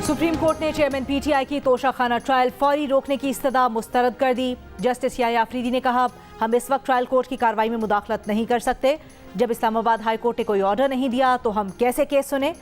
Supreme court ने chairman PTI की Toshakhana trial फौरी रोकने की इस्तदा मुस्तरद कर दी। जस्टिस याह्या आफरीदी ने कहा, हम इस वक्त ट्रायल कोर्ट की कार्रवाई में मुदाखलत नहीं कर सकते। जब इस्लामाबाद हाई कोर्ट ने कोई ऑर्डर नहीं दिया तो हम कैसे केस सुने।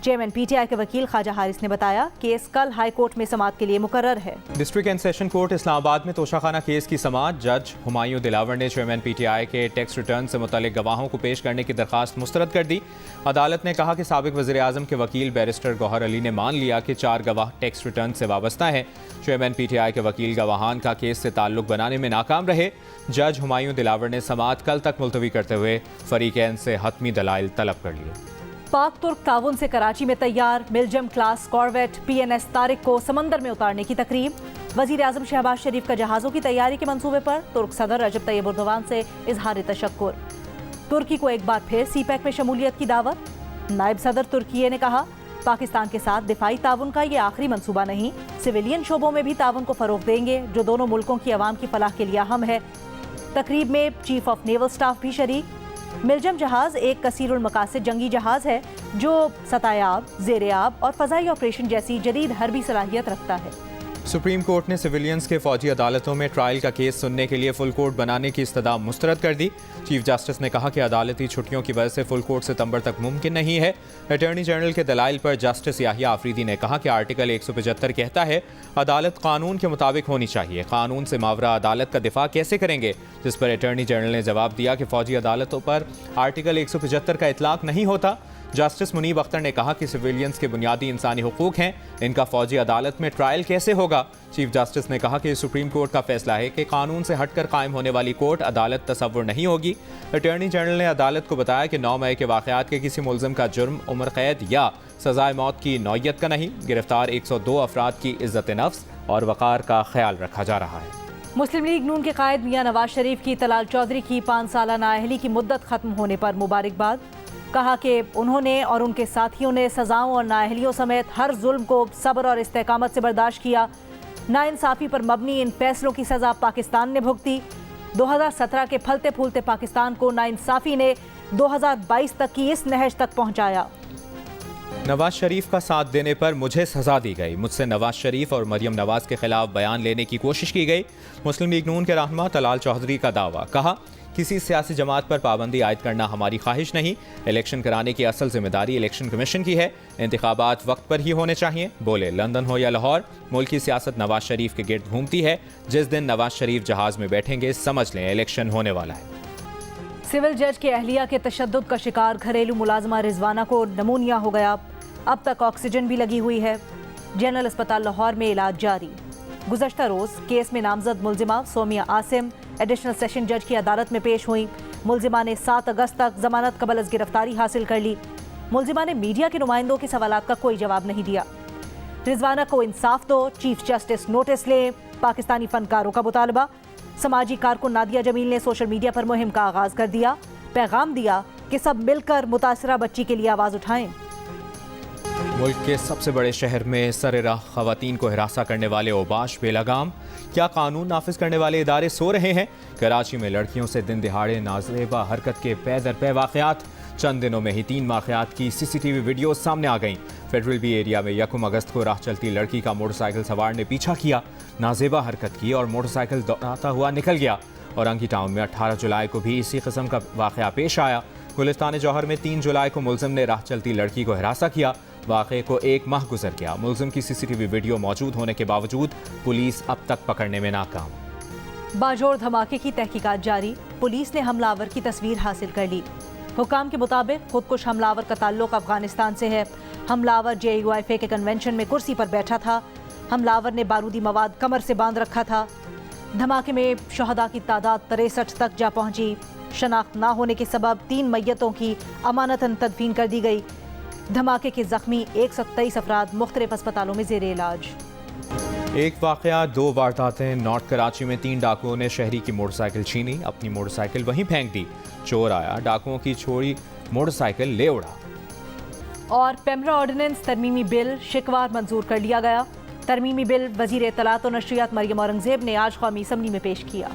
चेयरमैन पीटीआई के वकील ख्वाजा हारिस ने बताया, केस कल हाई कोर्ट में समाअत के लिए मुकर्रर है। District and session court Islamabad में तोशाखाना केस की समाअत। जज हुमायूं दिलावर ने चेयरमैन पीटीआई के टैक्स रिटर्न से मुतल्लिक गवाहों को पेश करने की दरखास्त मुस्तरद कर दी। अदालत ने कहा कि साबिक वज़ीर आज़म के वकील बैरिस्टर गौहर अली ने मान लिया कि 4 गवाह टैक्स रिटर्न से वाबस्ता हैं। चेयरमैन पीटीआई के वकील गवाहान का केस से ताल्लुक बनाने में नाकाम रहे। जज हुमायूं दिलावर ने समाअत कल तक मुलतवी करते हुए फरीकैन से हतमी दलाइल तलब कर लिए। पाक तुर्क ताउन से कराची में तैयार मिलजम क्लास कॉर्वेट PNS तारिक को समंदर में उतारने की तकरीब। वजीर आजम शहबाज शरीफ का जहाज़ों की तैयारी के मंसूबे पर तुर्क सदर रजब तैयब एर्दोगान से इजहार तशक्कुर। तुर्की को एक बार फिर CPEC में शमूलियत की दावत। नायब सदर तुर्की ने कहा, पाकिस्तान के साथ दिफाई ताउन का ये आखिरी मंसूबा नहीं, सिविलियन शोबों में भी ताउन को फ़रोग देंगे जो दोनों मुल्कों की आवाम की फलाह के लिए अहम है। तकरीब में चीफ ऑफ नेवल स्टाफ भी शरीक। मिलजम जहाज़ एक कसीरुल मकासद जंगी जहाज़ है जो सतायाब, ज़ेर-ए-आब और फ़ज़ाई ऑपरेशन जैसी जदीद हरबी सलाहियत रखता है। सुप्रीम कोर्ट ने सिविलियंस के फौजी अदालतों में ट्रायल का केस सुनने के लिए फुल कोर्ट बनाने की इस्तदा मुस्तरद कर दी। चीफ जस्टिस ने कहा कि अदालती छुट्टियों की वजह से फुल कोर्ट सितंबर तक मुमकिन नहीं है। अटॉर्नी जनरल के दलाइल पर जस्टिस याह्या आफरीदी ने कहा कि आर्टिकल 175 कहता है अदालत कानून के मुताबिक होनी चाहिए, कानून से मावरा अदालत का दिफा कैसे करेंगे। जिस पर अटॉर्नी जनरल ने जवाब दिया कि फौजी अदालतों पर आर्टिकल 175 का इतलाक नहीं होता। जस्टिस मुनीब अख्तर ने कहा कि सिविलियंस के बुनियादी इंसानी हुकूक हैं, इनका फौजी अदालत में ट्रायल कैसे होगा। चीफ जस्टिस ने कहा कि सुप्रीम कोर्ट का फैसला है कि कानून से हटकर कायम होने वाली कोर्ट अदालत तसव्वुर नहीं होगी। अटॉर्नी जनरल ने अदालत को बताया कि 9 मई के वाक़यात के किसी मुल्ज़िम का जुर्म उम्र कैद या सज़ाए मौत की नौयत का नहीं। गिरफ्तार 102 अफराद की इज़्ज़त नफ्स और वक़ार का ख्याल रखा जा रहा है। मुस्लिम लीग नून के कायद मियां नवाज शरीफ की तलाल चौधरी की 5 साला नाअहली की मुद्दत ख़त्म होने पर मुबारकबाद। कहा कि उन्होंने और उनके साथियों ने सज़ाओं और नाअहलियों समेत हर जुल्म को सब्र और इस्तेकामत से बर्दाश्त किया। नाइंसाफ़ी पर मबनी इन फैसलों की सज़ा पाकिस्तान ने भुगती। 2017 के फलते फूलते पाकिस्तान को नाइंसाफ़ी ने 2022 तक की इस नहज तक पहुँचाया। नवाज शरीफ का साथ देने पर मुझे सजा दी गई। मुझसे नवाज शरीफ और मरियम नवाज के खिलाफ बयान लेने की कोशिश की गई। मुस्लिम लीग नून के रहनुमा तलाल चौधरी का दावा। कहा, किसी सियासी जमात पर पाबंदी आयद करना हमारी ख्वाहिश नहीं। इलेक्शन कराने की असल जिम्मेदारी इलेक्शन कमीशन की है। इंतखाबात वक्त पर ही होने चाहिए। बोले, लंदन हो या लाहौर, मुल्क की सियासत नवाज शरीफ के गिर्द घूमती है। जिस दिन नवाज शरीफ जहाज़ में बैठेंगे समझ लें इलेक्शन होने वाला है। सिविल जज के अहलिया के तशद्दुद का शिकार घरेलू मुलाजमा रिजवाना को नमूनिया हो गया। अब तक ऑक्सीजन भी लगी हुई है। जनरल अस्पताल लाहौर में इलाज जारी। गुज़श्ता रोज़ केस में नामजद मुल्जिमा सोमिया आसिम एडिशनल सेशन जज की अदालत में पेश हुई। मुल्जिमा ने 7 अगस्त तक जमानत कबल अज़ गिरफ्तारी हासिल कर ली। मुल्जिमा ने मीडिया के नुमाइंदों के सवालात का कोई जवाब नहीं दिया। रिजवाना को इंसाफ दो, चीफ जस्टिस नोटिस ले, पाकिस्तानी फनकारों का मुतालबा। समाजी कारकुन नादिया जमील ने सोशल मीडिया पर मुहिम का आगाज कर दिया। पैगाम दिया कि सब मिलकर मुतासरा बच्ची के लिए आवाज़ उठाएं। मुल्क के सबसे बड़े शहर में सरेराह खवातीन को हिरासा करने वाले ओबाश बेलगाम। क्या कानून नाफिज करने वाले इदारे सो रहे हैं। कराची में लड़कियों से दिन दिहाड़े नाजेबा हरकत के पै दर पै वाक़यात। चंद दिनों में ही 3 वाक़यात की CCTV वीडियो सामने आ गईं। फेडरल बी एरिया में 1 अगस्त को राह चलती लड़की का मोटरसाइकिल सवार ने पीछा किया, नाजेबा हरकत की और मोटरसाइकिल दौड़ाता हुआ निकल गया। औरंगी टाउन में 18 जुलाई को भी इसी किस्म का वाक़या पेश आया। गुलिस्तान जौहर में 3 जुलाई को मुल्ज़िम ने राह चलती लड़की को हिरासा किया। वाक़े को 1 माह गुजर गया। मुल्ज़िम की CCTV वीडियो मौजूद होने के बावजूद पुलिस अब तक पकड़ने में नाकाम। बाजोड़ धमाके की तहकीकात जारी। पुलिस ने हमलावर की तस्वीर हासिल कर ली। हुकाम के मुताबिक खुदकुश हमलावर का ताल्लुक अफगानिस्तान से है। हमलावर JUIFA के कन्वेंशन में कुर्सी पर बैठा था। हमलावर ने बारूदी मवाद कमर से बांध रखा था। धमाके में शहदा की तादाद 63 तक जा पहुंची। शनाख्त ना होने के सबब 3 मैयतों की अमानतन तदफीन कर दी गई। धमाके के जख्मी 123 अफराद मुख्तलिफ अस्पतालों में ज़ेर इलाज। एक वाक़या 2 वारदातें। नॉर्थ कराची में 3 डाकुओं ने शहरी की मोटरसाइकिल छीनी, अपनी मोटरसाइकिल वहीं फेंक दी। चोर आया, डाकुओं की छोड़ी मोटरसाइकिल ले उड़ा। और पेमरा ऑर्डिनेंस तरमीमी बिल शिकवार मंजूर कर लिया गया। तरमीमी बिल वज़ीर इत्तलात और नशरियात मरियम औरंगज़ेब ने आज कौमी असम्बली में पेश किया।